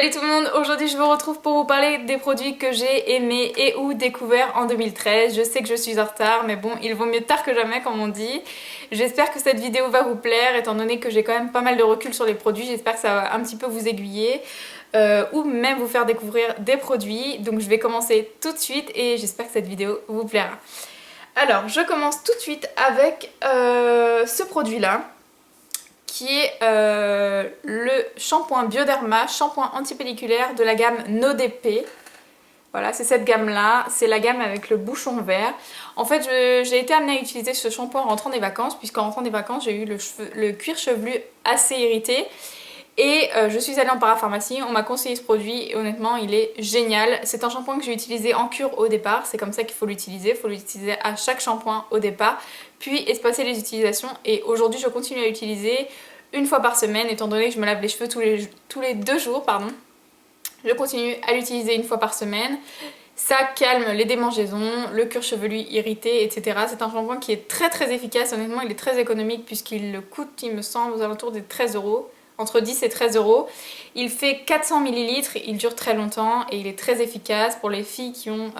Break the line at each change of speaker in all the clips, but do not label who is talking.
Salut tout le monde, aujourd'hui je vous retrouve pour vous parler des produits que j'ai aimés et ou découverts en 2013. Je sais que je suis en retard mais bon, il vaut mieux tard que jamais comme on dit. J'espère que cette vidéo va vous plaire étant donné que j'ai quand même pas mal de recul sur les produits. J'espère que ça va un petit peu vous aiguiller ou même vous faire découvrir des produits. Donc je vais commencer tout de suite et j'espère que cette vidéo vous plaira. Alors je commence tout de suite avec ce produit là, qui est le shampoing Bioderma, shampoing antipelliculaire de la gamme NoDP. Voilà, c'est cette gamme-là, c'est la gamme avec le bouchon vert. En fait, j'ai été amenée à utiliser ce shampoing en rentrant des vacances, puisqu'en rentrant des vacances, j'ai eu le cuir chevelu assez irrité. Et je suis allée en parapharmacie, on m'a conseillé ce produit et honnêtement il est génial. C'est un shampoing que j'ai utilisé en cure au départ, c'est comme ça qu'il faut l'utiliser à chaque shampoing au départ, puis espacer les utilisations et aujourd'hui je continue à l'utiliser une fois par semaine étant donné que je me lave les cheveux tous les 2 jours. Je continue à l'utiliser une fois par semaine. Ça calme les démangeaisons, le cuir chevelu irrité, etc. C'est un shampoing qui est très efficace, honnêtement il est très économique puisqu'il coûte, il me semble, aux alentours des 13 €. Entre 10 et 13 €. Il fait 400 ml, il dure très longtemps et il est très efficace pour les filles qui ont,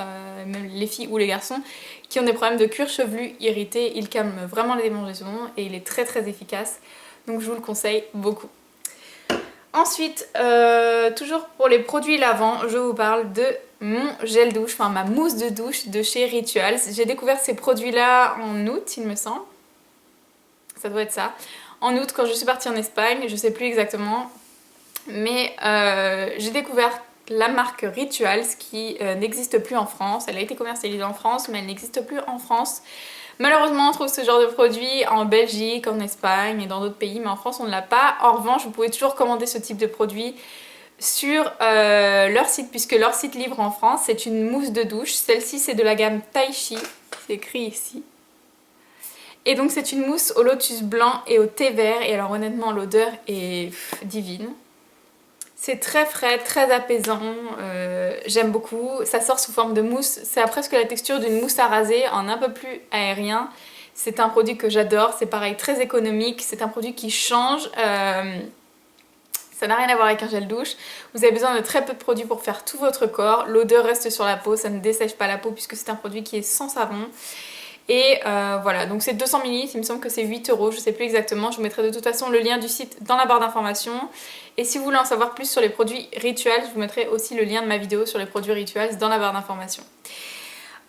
même les filles ou les garçons, qui ont des problèmes de cuir chevelu irrité. Il calme vraiment les démangeaisons et il est très efficace. Donc je vous le conseille beaucoup. Ensuite, toujours pour les produits lavants, je vous parle de mon gel douche, enfin ma mousse de douche de chez Rituals. J'ai découvert ces produits-là en août, il me semble. Ça doit être ça. En août, quand je suis partie en Espagne, je sais plus exactement, mais j'ai découvert la marque Rituals qui n'existe plus en France. Elle a été commercialisée en France, mais elle n'existe plus en France. Malheureusement, on trouve ce genre de produit en Belgique, en Espagne et dans d'autres pays, mais en France on ne l'a pas. En revanche, vous pouvez toujours commander ce type de produit sur leur site, puisque leur site livre en France. C'est une mousse de douche. Celle-ci, c'est de la gamme Taichi, c'est écrit ici. Et donc c'est une mousse au lotus blanc et au thé vert et alors honnêtement l'odeur est divine. C'est très frais, très apaisant, j'aime beaucoup. Ça sort sous forme de mousse, ça a presque la texture d'une mousse à raser en un peu plus aérien. C'est un produit que j'adore, c'est pareil très économique, c'est un produit qui change. Ça n'a rien à voir avec un gel douche. Vous avez besoin de très peu de produits pour faire tout votre corps. L'odeur reste sur la peau, ça ne dessèche pas la peau puisque c'est un produit qui est sans savon. Et voilà, donc c'est 200 ml, il me semble que c'est 8 €, je sais plus exactement. Je vous mettrai de toute façon le lien du site dans la barre d'informations. Et si vous voulez en savoir plus sur les produits Rituals, je vous mettrai aussi le lien de ma vidéo sur les produits Rituals dans la barre d'informations.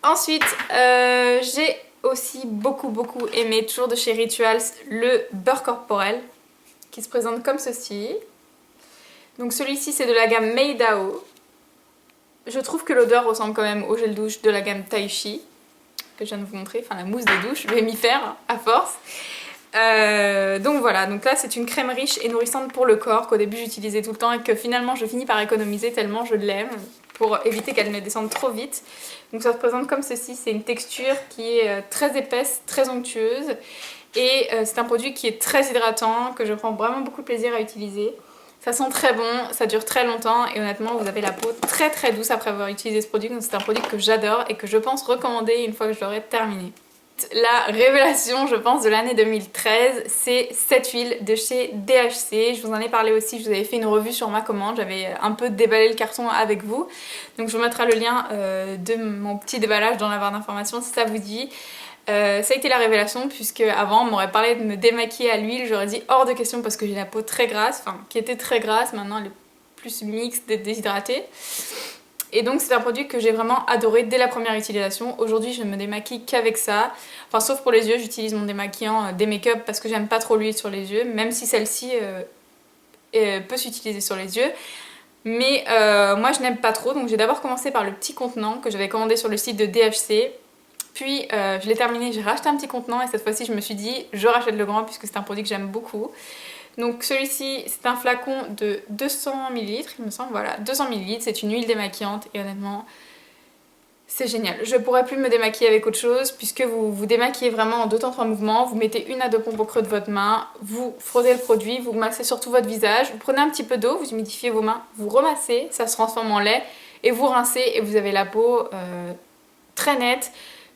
Ensuite, j'ai aussi beaucoup aimé, toujours de chez Rituals, le beurre corporel qui se présente comme ceci. Donc celui-ci c'est de la gamme Meidao. Je trouve que l'odeur ressemble quand même au gel douche de la gamme Taichi que je viens de vous montrer, enfin la mousse de douche, je vais m'y faire à force. Donc voilà, donc là c'est une crème riche et nourrissante pour le corps qu'au début j'utilisais tout le temps et que finalement je finis par économiser tellement je l'aime pour éviter qu'elle ne descende trop vite. Donc ça se présente comme ceci, c'est une texture qui est très épaisse, très onctueuse et c'est un produit qui est très hydratant, que je prends vraiment beaucoup de plaisir à utiliser. Ça sent très bon, ça dure très longtemps et honnêtement vous avez la peau très douce après avoir utilisé ce produit. Donc c'est un produit que j'adore et que je pense recommander une fois que je l'aurai terminé. La révélation je pense de l'année 2013, c'est cette huile de chez DHC. Je vous en ai parlé aussi, je vous avais fait une revue sur ma commande, j'avais un peu déballé le carton avec vous. Donc je vous mettrai le lien de mon petit déballage dans la barre d'informations si ça vous dit. Ça a été la révélation puisque avant on m'aurait parlé de me démaquiller à l'huile, j'aurais dit hors de question parce que j'ai la peau très grasse, enfin qui était très grasse, maintenant elle est plus mixte, déshydratée. Et donc c'est un produit que j'ai vraiment adoré dès la première utilisation. Aujourd'hui je ne me démaquille qu'avec ça, enfin sauf pour les yeux, j'utilise mon démaquillant des make-up parce que j'aime pas trop l'huile sur les yeux, même si celle-ci peut s'utiliser sur les yeux. Mais moi je n'aime pas trop, donc j'ai d'abord commencé par le petit contenant que j'avais commandé sur le site de DHC. Puis je l'ai terminé, j'ai racheté un petit contenant et cette fois-ci je me suis dit je rachète le grand puisque c'est un produit que j'aime beaucoup. Donc celui-ci c'est un flacon de 200 ml il me semble, voilà 200 ml, c'est une huile démaquillante et honnêtement c'est génial. Je pourrais plus me démaquiller avec autre chose puisque vous vous démaquillez vraiment en 2 temps 3 mouvements, vous mettez 1 à 2 pompes au creux de votre main, vous frottez le produit, vous massez sur tout votre visage, vous prenez un petit peu d'eau, vous humidifiez vos mains, vous remassez, ça se transforme en lait et vous rincez et vous avez la peau très nette,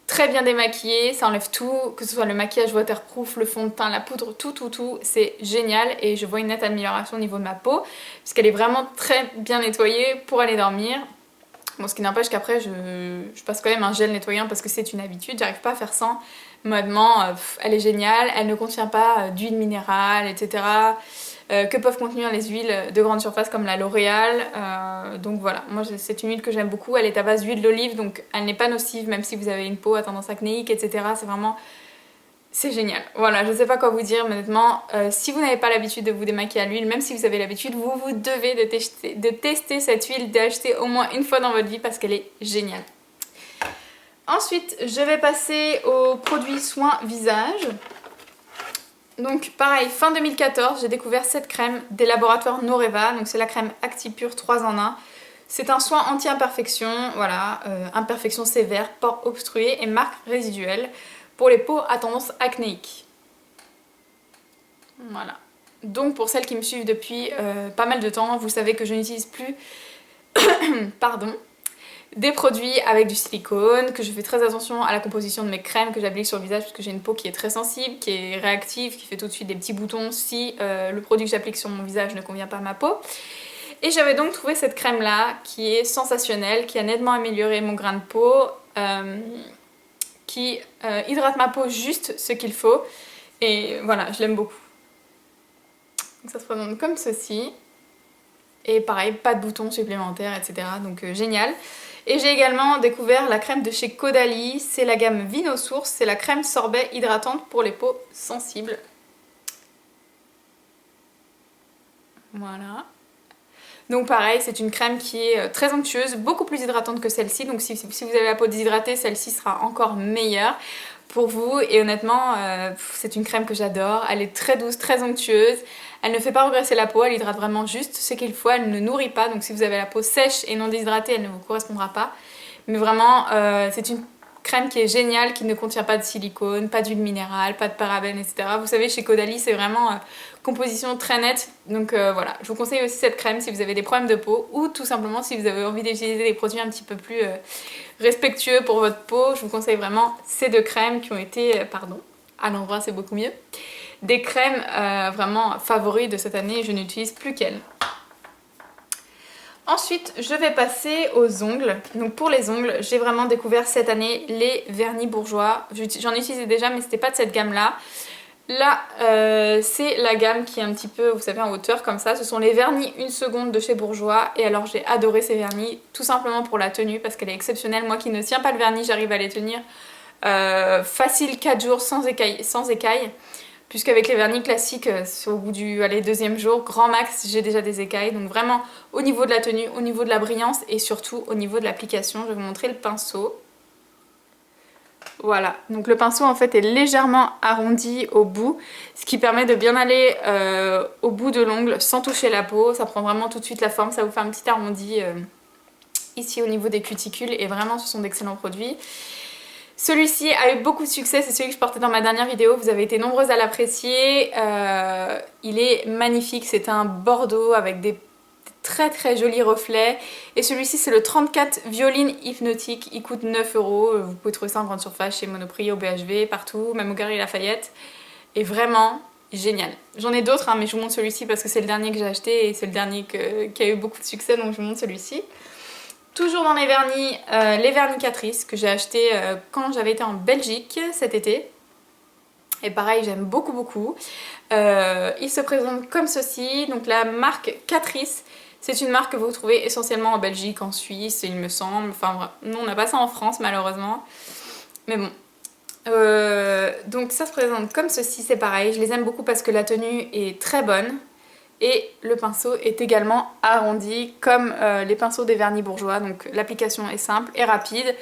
très bien démaquillé, ça enlève tout, que ce soit le maquillage waterproof, le fond de teint, la poudre, tout, c'est génial et je vois une nette amélioration au niveau de ma peau puisqu'elle est vraiment très bien nettoyée pour aller dormir. Bon, ce qui n'empêche qu'après je passe quand même un gel nettoyant parce que c'est une habitude, j'arrive pas à faire sans. Honnêtement, elle est géniale, elle ne contient pas d'huile minérale, etc. Que peuvent contenir les huiles de grande surface comme la L'Oréal. Donc voilà, moi c'est une huile que j'aime beaucoup, elle est à base d'huile d'olive donc elle n'est pas nocive même si vous avez une peau à tendance acnéique, etc. C'est vraiment... c'est génial. Voilà, je sais pas quoi vous dire, mais honnêtement, si vous n'avez pas l'habitude de vous démaquiller à l'huile, même si vous avez l'habitude, vous devez de tester cette huile, d'acheter au moins une fois dans votre vie parce qu'elle est géniale. Ensuite, je vais passer aux produits soins visage. Donc pareil, fin 2014, j'ai découvert cette crème des laboratoires Noreva. Donc c'est la crème ActiPure 3 en 1. C'est un soin anti-imperfection, voilà, imperfection sévère, pores obstrués et marques résiduelles pour les peaux à tendance acnéique. Voilà. Donc pour celles qui me suivent depuis pas mal de temps, vous savez que je n'utilise plus pardon, des produits avec du silicone, que je fais très attention à la composition de mes crèmes que j'applique sur le visage parce que j'ai une peau qui est très sensible, qui est réactive, qui fait tout de suite des petits boutons si le produit que j'applique sur mon visage ne convient pas à ma peau. Et j'avais donc trouvé cette crème là qui est sensationnelle, qui a nettement amélioré mon grain de peau, qui hydrate ma peau juste ce qu'il faut et voilà, je l'aime beaucoup. Donc ça se présente comme ceci et pareil, pas de boutons supplémentaires, etc. Donc génial. Et j'ai également découvert la crème de chez Caudalie, c'est la gamme Vino Source, c'est la crème sorbet hydratante pour les peaux sensibles. Voilà. Donc pareil, c'est une crème qui est très onctueuse, beaucoup plus hydratante que celle-ci, donc si vous avez la peau déshydratée, celle-ci sera encore meilleure pour vous. Et honnêtement, c'est une crème que j'adore, elle est très douce, très onctueuse, elle ne fait pas regresser la peau, elle hydrate vraiment juste ce qu'il faut, elle ne nourrit pas, donc si vous avez la peau sèche et non déshydratée, elle ne vous correspondra pas. Mais vraiment, c'est une crème qui est géniale, qui ne contient pas de silicone, pas d'huile minérale, pas de parabènes, etc. Vous savez, chez Caudalie, c'est vraiment composition très nette. Donc voilà, je vous conseille aussi cette crème si vous avez des problèmes de peau ou tout simplement si vous avez envie d'utiliser des produits un petit peu plus respectueux pour votre peau. Je vous conseille vraiment ces deux crèmes qui ont été, pardon, à l'endroit c'est beaucoup mieux, des crèmes vraiment favoris de cette année et je n'utilise plus qu'elles. Ensuite, je vais passer aux ongles. Donc pour les ongles, j'ai vraiment découvert cette année les vernis bourgeois. J'en utilisais déjà, mais c'était pas de cette gamme-là. Là, c'est la gamme qui est un petit peu, vous savez, en hauteur comme ça. Ce sont les vernis 1 seconde de chez Bourjois. Et alors, j'ai adoré ces vernis, tout simplement pour la tenue, parce qu'elle est exceptionnelle. Moi qui ne tiens pas le vernis, j'arrive à les tenir facile 4 jours sans écailles. Puisqu'avec les vernis classiques, au bout du deuxième jour, grand max, j'ai déjà des écailles. Donc vraiment, au niveau de la tenue, au niveau de la brillance et surtout au niveau de l'application, je vais vous montrer le pinceau. Voilà, donc le pinceau en fait est légèrement arrondi au bout, ce qui permet de bien aller au bout de l'ongle sans toucher la peau. Ça prend vraiment tout de suite la forme, ça vous fait un petit arrondi ici au niveau des cuticules et vraiment ce sont d'excellents produits. Celui-ci a eu beaucoup de succès, c'est celui que je portais dans ma dernière vidéo, vous avez été nombreuses à l'apprécier. Il est magnifique, c'est un bordeaux avec des très jolis reflets. Et celui-ci c'est le 34 Violine Hypnotique, il coûte 9 €. Vous pouvez trouver ça en grande surface chez Monoprix, au BHV, partout, même au Galeries Lafayette. Et vraiment génial. J'en ai d'autres, hein, mais je vous montre celui-ci parce que c'est le dernier que j'ai acheté et c'est le dernier qui a eu beaucoup de succès, donc je vous montre celui-ci. Toujours dans les vernis Catrice que j'ai acheté quand j'avais été en Belgique cet été. Et pareil, j'aime beaucoup. Il se présente comme ceci. Donc la marque Catrice, c'est une marque que vous trouvez essentiellement en Belgique, en Suisse, il me semble. Enfin, nous on n'a pas ça en France malheureusement. Mais bon. Donc ça se présente comme ceci, c'est pareil. Je les aime beaucoup parce que la tenue est très bonne. Et le pinceau est également arrondi comme les pinceaux des vernis bourgeois, donc l'application est simple et rapide.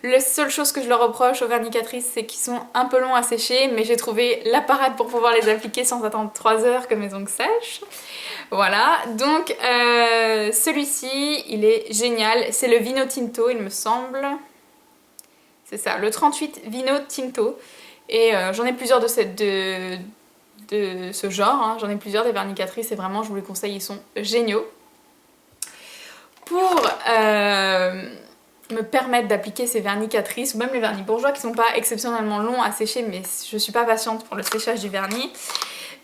La seule chose que je leur reproche aux vernis Catrice, c'est qu'ils sont un peu longs à sécher, mais j'ai trouvé la parade pour pouvoir les appliquer sans attendre 3 heures que mes ongles sèchent. Voilà, donc celui-ci, il est génial, c'est le Vino Tinto il me semble. C'est ça, le 38 Vino Tinto. Et j'en ai plusieurs de ce genre, hein. J'en ai plusieurs des vernis Catrice et vraiment je vous les conseille, ils sont géniaux. Pour me me permettent d'appliquer ces vernis Catrice ou même les vernis bourgeois qui sont pas exceptionnellement longs à sécher, mais je suis pas patiente pour le séchage du vernis.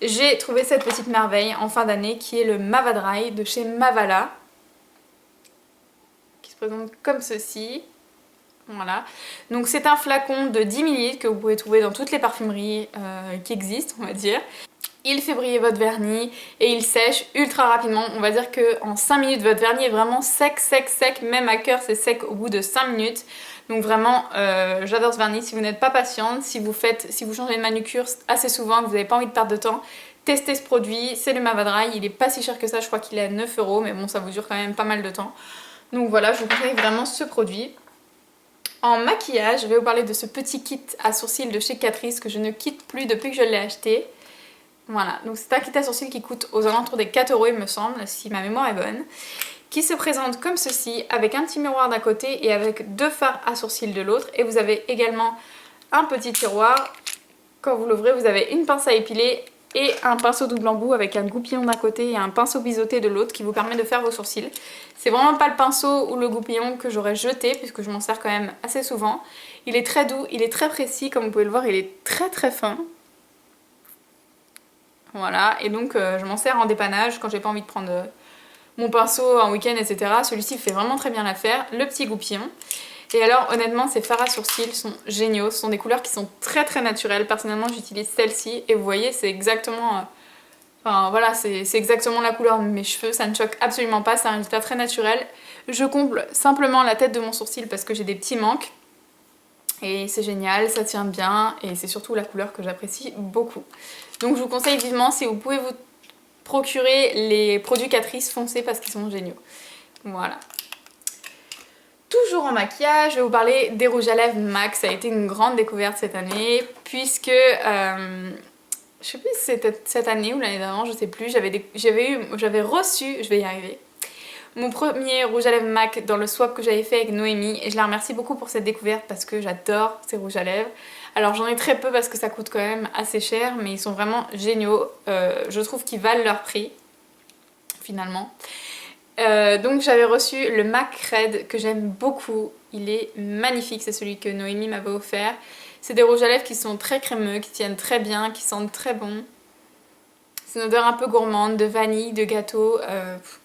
J'ai trouvé cette petite merveille en fin d'année qui est le Mava Dry de chez Mavala, qui se présente comme ceci. Voilà, donc c'est un flacon de 10 ml que vous pouvez trouver dans toutes les parfumeries qui existent, on va dire. Il fait briller votre vernis et il sèche ultra rapidement. On va dire qu'en 5 minutes votre vernis est vraiment sec, sec, sec. Même à cœur c'est sec au bout de 5 minutes. Donc vraiment j'adore ce vernis. Si vous n'êtes pas patiente, si vous changez de manucure assez souvent, que vous n'avez pas envie de perdre de temps, testez ce produit. C'est le Mava Dry, il est pas si cher que ça, je crois qu'il est à 9 €, mais bon ça vous dure quand même pas mal de temps. Donc voilà, je vous conseille vraiment ce produit. En maquillage, je vais vous parler de ce petit kit à sourcils de chez Catrice que je ne quitte plus depuis que je l'ai acheté. Voilà, donc c'est un kit à sourcils qui coûte aux alentours des 4 € il me semble, si ma mémoire est bonne. Qui se présente comme ceci, avec un petit miroir d'un côté et avec 2 fards à sourcils de l'autre. Et vous avez également un petit tiroir. Quand vous l'ouvrez, vous avez une pince à épiler et un pinceau double embout avec un goupillon d'un côté et un pinceau biseauté de l'autre qui vous permet de faire vos sourcils. C'est vraiment pas le pinceau ou le goupillon que j'aurais jeté puisque je m'en sers quand même assez souvent. Il est très doux, il est très précis, comme vous pouvez le voir, il est très très fin. Voilà, et donc je m'en sers en dépannage quand j'ai pas envie de prendre mon pinceau en week-end, etc. Celui-ci fait vraiment très bien l'affaire. Le petit goupillon. Et alors honnêtement ces fards à sourcils sont géniaux, ce sont des couleurs qui sont très très naturelles. Personnellement j'utilise celle-ci et vous voyez c'est exactement... Enfin voilà, c'est exactement la couleur de mes cheveux, ça ne choque absolument pas, c'est un résultat très naturel. Je comble simplement la tête de mon sourcil parce que j'ai des petits manques. Et c'est génial, ça tient bien et c'est surtout la couleur que j'apprécie beaucoup. Donc je vous conseille vivement, si vous pouvez vous procurer les produits Catrice, foncez parce qu'ils sont géniaux. Voilà. Toujours en maquillage, je vais vous parler des rouges à lèvres MAC. Ça a été une grande découverte cette année puisque... je sais plus si c'était cette année ou l'année d'avant, je sais plus. J'avais reçu, je vais y arriver, mon premier rouge à lèvres MAC dans le swap que j'avais fait avec Noémie. Et je la remercie beaucoup pour cette découverte parce que j'adore ces rouges à lèvres. Alors j'en ai très peu parce que ça coûte quand même assez cher, mais ils sont vraiment géniaux. Je trouve qu'ils valent leur prix, finalement. Donc j'avais reçu le MAC Red que j'aime beaucoup. Il est magnifique, c'est celui que Noémie m'avait offert. C'est des rouges à lèvres qui sont très crémeux, qui tiennent très bien, qui sentent très bon. C'est une odeur un peu gourmande, de vanille, de gâteau,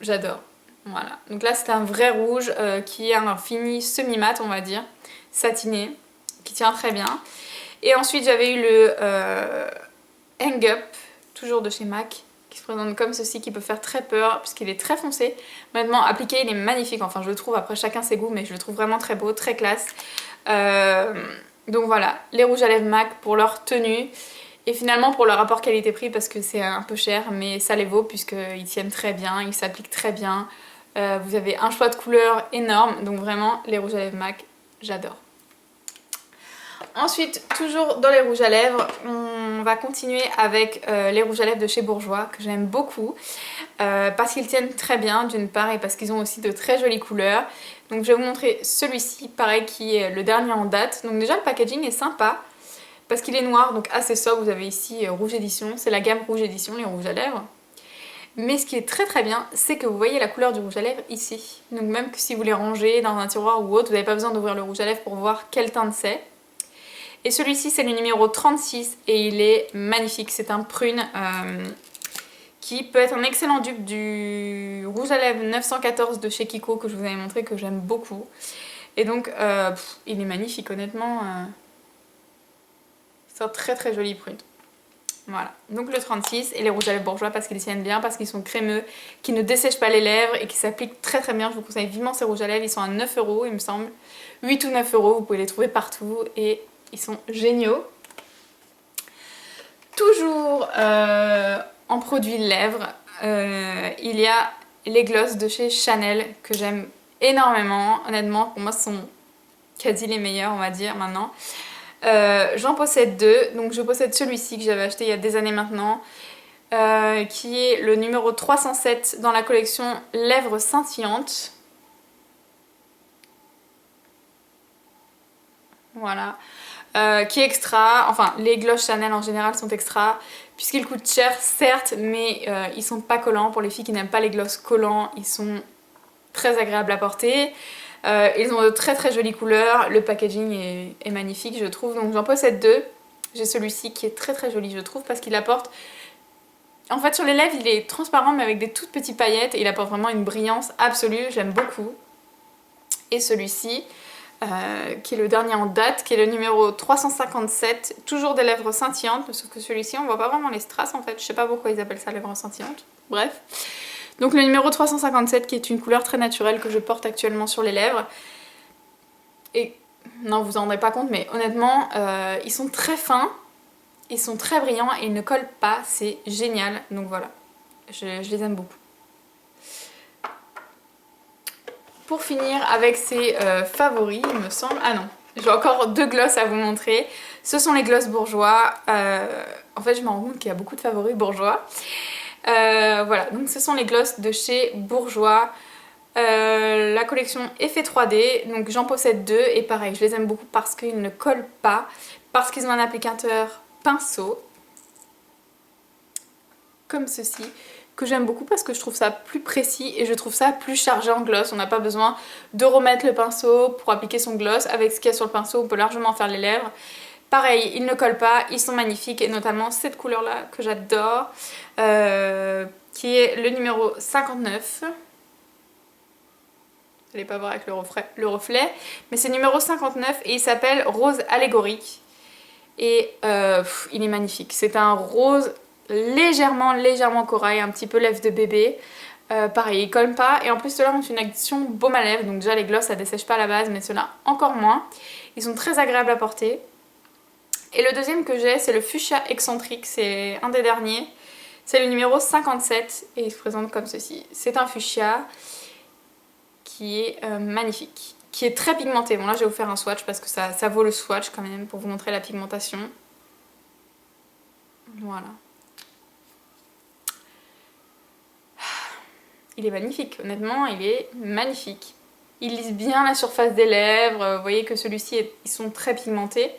j'adore. Voilà, donc là c'est un vrai rouge qui a un fini semi-mat on va dire, satiné, qui tient très bien. Et ensuite j'avais eu le Hang Up, toujours de chez MAC, qui se présente comme ceci, qui peut faire très peur puisqu'il est très foncé. Honnêtement appliqué il est magnifique, enfin je le trouve, après chacun ses goûts, mais je le trouve vraiment très beau, très classe. Donc voilà, les rouges à lèvres MAC pour leur tenue. Et finalement pour le rapport qualité-prix parce que c'est un peu cher, mais ça les vaut puisqu'ils tiennent très bien, ils s'appliquent très bien. Vous avez un choix de couleurs énorme, donc vraiment les rouges à lèvres MAC, j'adore. Ensuite, toujours dans les rouges à lèvres, on va continuer avec les rouges à lèvres de chez Bourjois que j'aime beaucoup parce qu'ils tiennent très bien d'une part et parce qu'ils ont aussi de très jolies couleurs. Donc je vais vous montrer celui-ci, pareil qui est le dernier en date. Donc déjà le packaging est sympa parce qu'il est noir, donc assez sobre. Vous avez ici Rouge Édition, c'est la gamme Rouge Édition, les rouges à lèvres. Mais ce qui est très très bien, c'est que vous voyez la couleur du rouge à lèvres ici. Donc même que si vous les rangez dans un tiroir ou autre, vous n'avez pas besoin d'ouvrir le rouge à lèvres pour voir quelle teinte c'est. Et celui-ci c'est le numéro 36 et il est magnifique, c'est un prune qui peut être un excellent dupe du rouge à lèvres 914 de chez Kiko que je vous avais montré, que j'aime beaucoup. Et donc il est magnifique honnêtement, c'est un très très joli prune. Voilà, donc le 36 et les rouges à lèvres Bourjois parce qu'ils tiennent bien, parce qu'ils sont crémeux, qui ne dessèchent pas les lèvres et qui s'appliquent très très bien. Je vous conseille vivement ces rouges à lèvres, ils sont à 9 € il me semble, 8 ou 9 €, vous pouvez les trouver partout et ils sont géniaux. Toujours en produits lèvres, il y a les glosses de chez Chanel que j'aime énormément. Honnêtement, pour moi ce sont quasi les meilleurs on va dire maintenant. J'en possède deux, donc je possède celui-ci que j'avais acheté il y a des années maintenant, qui est le numéro 307 dans la collection Lèvres Scintillantes. Voilà, qui est extra, enfin les glosses Chanel en général sont extra, puisqu'ils coûtent cher certes, mais ils sont pas collants. Pour les filles qui n'aiment pas les glosses collants, ils sont très agréables à porter. Ils ont de très très jolies couleurs, le packaging est magnifique je trouve, donc j'en possède deux. J'ai celui-ci qui est très très joli je trouve parce qu'il apporte... En fait sur les lèvres il est transparent mais avec des toutes petites paillettes et il apporte vraiment une brillance absolue, j'aime beaucoup. Et celui-ci, qui est le dernier en date, qui est le numéro 357, toujours des lèvres scintillantes, sauf que celui-ci on voit pas vraiment les strass en fait, je sais pas pourquoi ils appellent ça lèvres scintillantes, bref. Donc le numéro 357 qui est une couleur très naturelle que je porte actuellement sur les lèvres. Et non vous en rendez pas compte mais honnêtement ils sont très fins, ils sont très brillants et ils ne collent pas, c'est génial, donc voilà, je les aime beaucoup. Pour finir avec ces favoris, il me semble... Ah non, j'ai encore deux glosses à vous montrer. Ce sont les glosses bourgeois. En fait, je me rends compte qu'il y a beaucoup de favoris bourgeois. Voilà, donc ce sont les glosses de chez Bourjois. La collection Effet 3D, donc j'en possède deux et pareil, je les aime beaucoup parce qu'ils ne collent pas, parce qu'ils ont un applicateur pinceau, comme ceci, que j'aime beaucoup parce que je trouve ça plus précis et je trouve ça plus chargé en gloss. On n'a pas besoin de remettre le pinceau pour appliquer son gloss. Avec ce qu'il y a sur le pinceau, on peut largement faire les lèvres. Pareil, ils ne collent pas, ils sont magnifiques et notamment cette couleur là que j'adore, qui est le numéro 59. Vous n'allez pas voir avec le reflet, mais c'est numéro 59 et il s'appelle Rose Allégorique. Et il est magnifique, c'est un rose légèrement corail, un petit peu lèvres de bébé. Pareil, ils collent pas et en plus ceux-là ont une action baume à lèvres, donc déjà les glosses ça dessèche pas à la base mais ceux-là encore moins. Ils sont très agréables à porter. Et le deuxième que j'ai c'est le fuchsia excentrique, c'est un des derniers. C'est le numéro 57 et il se présente comme ceci. C'est un fuchsia qui est magnifique, qui est très pigmenté. Bon là je vais vous faire un swatch parce que ça vaut le swatch quand même pour vous montrer la pigmentation. Voilà. Il est magnifique, honnêtement, il est magnifique. Il lisse bien la surface des lèvres, vous voyez que celui-ci, ils sont très pigmentés.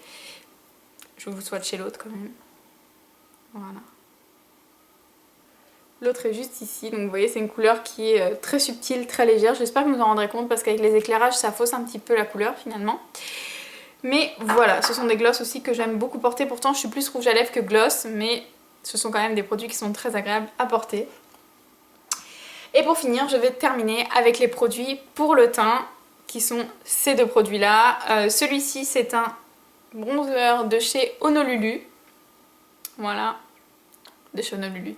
Je vais vous swatcher l'autre quand même. Voilà. L'autre est juste ici, donc vous voyez c'est une couleur qui est très subtile, très légère. J'espère que vous en rendrez compte parce qu'avec les éclairages ça fausse un petit peu la couleur finalement. Mais voilà, ce sont des glosses aussi que j'aime beaucoup porter. Pourtant je suis plus rouge à lèvres que gloss, mais ce sont quand même des produits qui sont très agréables à porter. Et pour finir, je vais terminer avec les produits pour le teint, qui sont ces deux produits-là. Celui-ci, c'est un bronzer de chez Honolulu. Voilà, de chez Honolulu.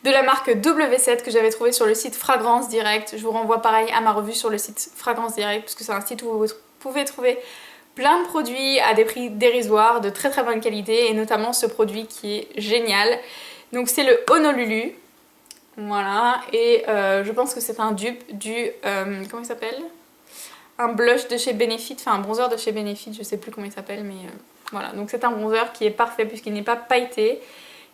De la marque W7 que j'avais trouvé sur le site Fragrance Direct. Je vous renvoie pareil à ma revue sur le site Fragrance Direct, parce que c'est un site où vous pouvez trouver plein de produits à des prix dérisoires, de très bonne qualité, et notamment ce produit qui est génial. Donc c'est le Honolulu. Voilà, et je pense que c'est un dupe du... comment il s'appelle? Un blush de chez Benefit, enfin un bronzer de chez Benefit, je sais plus comment il s'appelle, mais voilà. Donc c'est un bronzer qui est parfait puisqu'il n'est pas pailleté.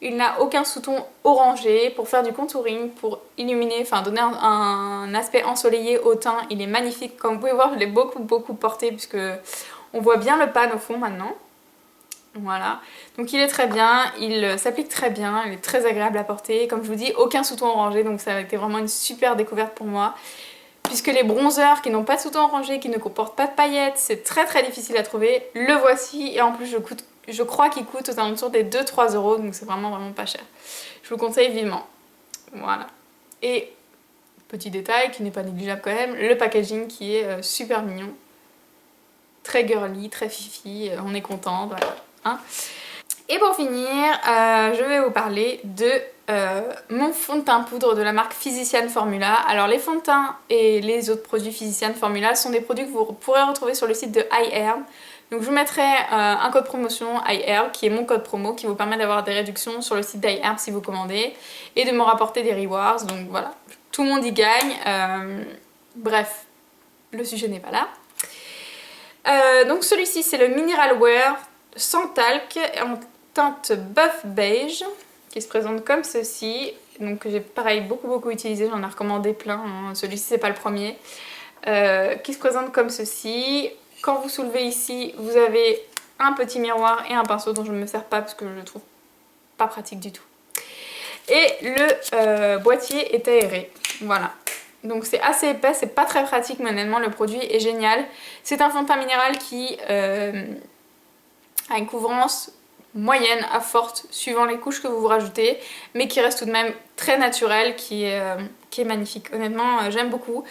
Il n'a aucun sous-ton orangé pour faire du contouring, pour illuminer, enfin donner un aspect ensoleillé au teint. Il est magnifique, comme vous pouvez voir, je l'ai beaucoup porté puisque on voit bien le pan au fond maintenant. Voilà, donc il est très bien, il s'applique très bien, il est très agréable à porter. Comme je vous dis, aucun sous-ton orangé, donc ça a été vraiment une super découverte pour moi. Puisque les bronzers qui n'ont pas de sous-ton orangé, qui ne comportent pas de paillettes, c'est très difficile à trouver. Le voici et en plus je crois qu'il coûte aux alentours des 2-3 euros, donc c'est vraiment pas cher. Je vous le conseille vivement. Voilà. Et petit détail qui n'est pas négligeable quand même, le packaging qui est super mignon. Très girly, très fifi, on est content, voilà. Hein. Et pour finir, je vais vous parler de mon fond de teint poudre de la marque Physicians Formula. Alors les fonds de teint et les autres produits Physicians Formula sont des produits que vous pourrez retrouver sur le site de iHerb. Donc je vous mettrai un code promotion iHerb qui est mon code promo qui vous permet d'avoir des réductions sur le site d'iHerb si vous commandez et de me rapporter des rewards. Donc voilà, tout le monde y gagne. Bref, le sujet n'est pas là. Donc celui-ci c'est le Mineral Wear sans talc en teinte buff beige qui se présente comme ceci. Donc j'ai pareil beaucoup utilisé, j'en ai recommandé plein, hein. Celui-ci c'est pas le premier. Qui se présente comme ceci. Quand vous soulevez ici vous avez un petit miroir et un pinceau dont je ne me sers pas parce que je le trouve pas pratique du tout. Et le boîtier est aéré, voilà. Donc c'est assez épais, c'est pas très pratique mais honnêtement le produit est génial. C'est un fond de teint minéral qui a une couvrance moyenne à forte suivant les couches que vous vous rajoutez, mais qui reste tout de même très naturel, qui est magnifique. Honnêtement j'aime beaucoup.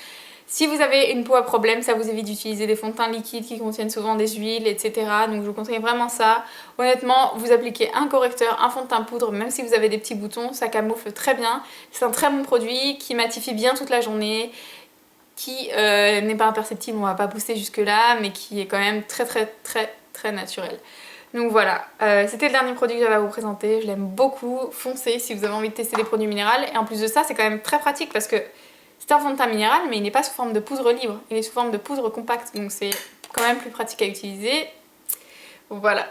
Si vous avez une peau à problème, ça vous évite d'utiliser des fonds de teint liquides qui contiennent souvent des huiles, etc. Donc je vous conseille vraiment ça. Honnêtement, vous appliquez un correcteur, un fond de teint poudre, même si vous avez des petits boutons, ça camoufle très bien. C'est un très bon produit qui matifie bien toute la journée, qui n'est pas imperceptible, on va pas pousser jusque là, mais qui est quand même très naturel. Donc voilà, c'était le dernier produit que j'avais à vous présenter, je l'aime beaucoup, foncez si vous avez envie de tester des produits minéraux. Et en plus de ça, c'est quand même très pratique parce que c'est un fond de teint minéral, mais il n'est pas sous forme de poudre libre, il est sous forme de poudre compacte, donc c'est quand même plus pratique à utiliser. Voilà.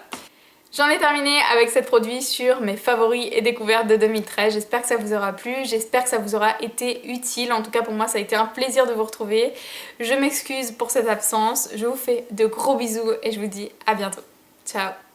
J'en ai terminé avec ce produit sur mes favoris et découvertes de 2013. J'espère que ça vous aura plu, j'espère que ça vous aura été utile. En tout cas pour moi ça a été un plaisir de vous retrouver. Je m'excuse pour cette absence, je vous fais de gros bisous et je vous dis à bientôt. Ciao.